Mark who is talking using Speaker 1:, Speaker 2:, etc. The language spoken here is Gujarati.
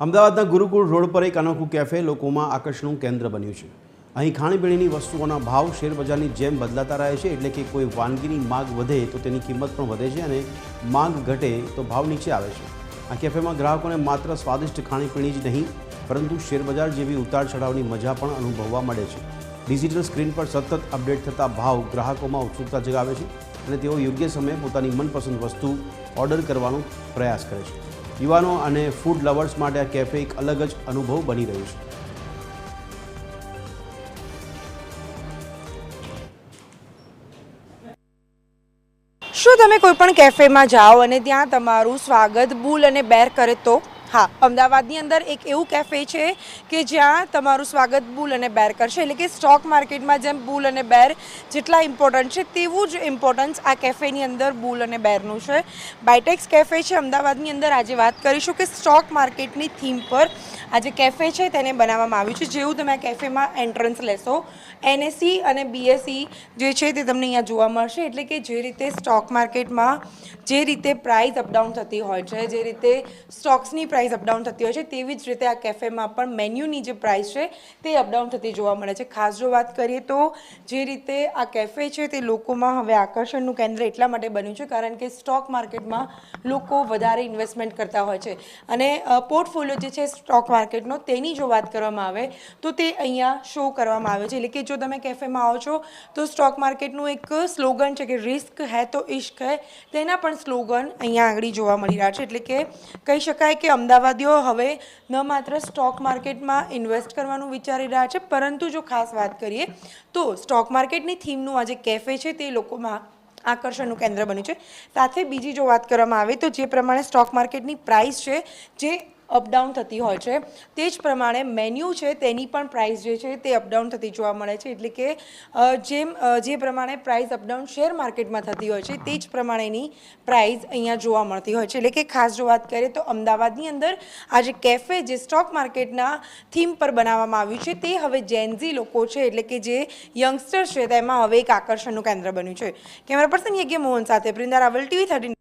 Speaker 1: અમદાવાદના ગુરુકુળ રોડ પર એક અનોખું કેફે લોકોમાં આકર્ષણનું કેન્દ્ર બન્યું છે। અહીં ખાણીપીણીની વસ્તુઓના ભાવ શેરબજારની જેમ બદલાતા રહે છે, એટલે કે કોઈ વાનગીની માંગ વધે તો તેની કિંમત પણ વધે છે અને માંગ ઘટે તો ભાવ નીચે આવે છે। આ કેફેમાં ગ્રાહકોને માત્ર સ્વાદિષ્ટ ખાણીપીણી જ નહીં, પરંતુ શેરબજાર જેવી ઉતાર ચઢાવની મજા પણ અનુભવવા મળે છે। ડિજિટલ સ્ક્રીન પર સતત અપડેટ થતા ભાવ ગ્રાહકોમાં ઉત્સુકતા જગાવે છે અને તેઓ યોગ્ય સમયે પોતાની મનપસંદ વસ્તુ ઓર્ડર કરવાનો પ્રયાસ કરે છે। યુવાનો અને ફૂડ લવર્સ માટે આ કેફે એક અલગ જ અનુભવ બની રહ્યું છે।
Speaker 2: શું તમે કોઈ પણ કેફેમાં જાઓ અને ત્યાં તમારું સ્વાગત બુલ અને બેર કરે તો? હા, અમદાવાદની અંદર એક એવું કેફે છે કે જ્યાં તમારું સ્વાગત બુલ અને બેર કરશે, એટલે કે સ્ટોક માર્કેટમાં જેમ બુલ અને બેર જેટલા ઇમ્પોર્ટન્ટ છે તેવું જ ઇમ્પોર્ટન્સ આ કેફેની અંદર બુલ અને બેરનું છે। બાયટેક્સ કેફે છે અમદાવાદની અંદર। આજે વાત કરીશું કે સ્ટોક માર્કેટની થીમ પર આ જે કેફે છે તેને બનાવવામાં આવ્યું છે। જેવું તમે આ કેફેમાં એન્ટ્રન્સ લેશો, NSE અને BSE જે છે તે તમને અહીંયા જોવા મળશે। એટલે કે જે રીતે સ્ટોક માર્કેટમાં જે રીતે પ્રાઇસ અપડાઉન થતી હોય છે, જે રીતે સ્ટોક્સની પ્રાઇસ અપડાઉન થતી હોય છે, તેવી જ રીતે આ કેફેમાં પણ મેન્યુની જે પ્રાઇસ છે તે અપડાઉન થતી જોવા મળે છે। ખાસ જો વાત કરીએ તો જે રીતે આ કેફે છે તે લોકોમાં હવે આકર્ષણનું કેન્દ્ર એટલા માટે બન્યું છે કારણ કે સ્ટોક માર્કેટમાં લોકો વધારે ઇન્વેસ્ટમેન્ટ કરતા હોય છે અને પોર્ટફોલિયો જે છે સ્ટોક માર્કેટનો તેની જો વાત કરવામાં આવે તો તે અહીંયા શો કરવામાં આવે છે। એટલે કે જો તમે કેફેમાં આવો છો તો સ્ટોક માર્કેટનું એક સ્લોગન છે કે રિસ્ક હૈ તો ઇશ્ક હૈ, તેના પણ સ્લોગન અહીંયા આગળ જોવા મળી રહ્યા છે। એટલે કે કહી શકાય કે અમદાવાદીઓ હવે ન માત્ર સ્ટોક માર્કેટમાં ઇન્વેસ્ટ કરવાનું વિચારી રહ્યા છે, પરંતુ જો ખાસ વાત કરીએ તો સ્ટોક માર્કેટની થીમનું આ જે કેફે છે તે લોકોમાં આકર્ષણનું કેન્દ્ર બન્યું છે। સાથે બીજી જો વાત કરવામાં આવે તો જે પ્રમાણે સ્ટોક માર્કેટની પ્રાઇસ છે જે અપડાઉન થતી હોય છે, તે જ પ્રમાણે મેન્યુ છે તેની પણ પ્રાઇસ જે છે તે અપડાઉન થતી જોવા મળે છે। એટલે કે જે પ્રમાણે પ્રાઇસ અપડાઉન શેર માર્કેટમાં થતી હોય છે તે જ પ્રમાણેની પ્રાઇસ અહીંયા જોવા મળતી હોય છે। એટલે કે ખાસ જો વાત કરીએ તો અમદાવાદની અંદર આ જે કેફે જે સ્ટોક માર્કેટના થીમ પર બનાવવામાં આવ્યું છે તે હવે જેનઝી લોકો છે, એટલે કે જે યંગસ્ટર્સ છે તેમાં હવે એક આકર્ષણનું કેન્દ્ર બન્યું છે। કેમેરા પર્સન યજ્ઞ મોહન સાથે પ્રિંદા રાવલ, TV 13।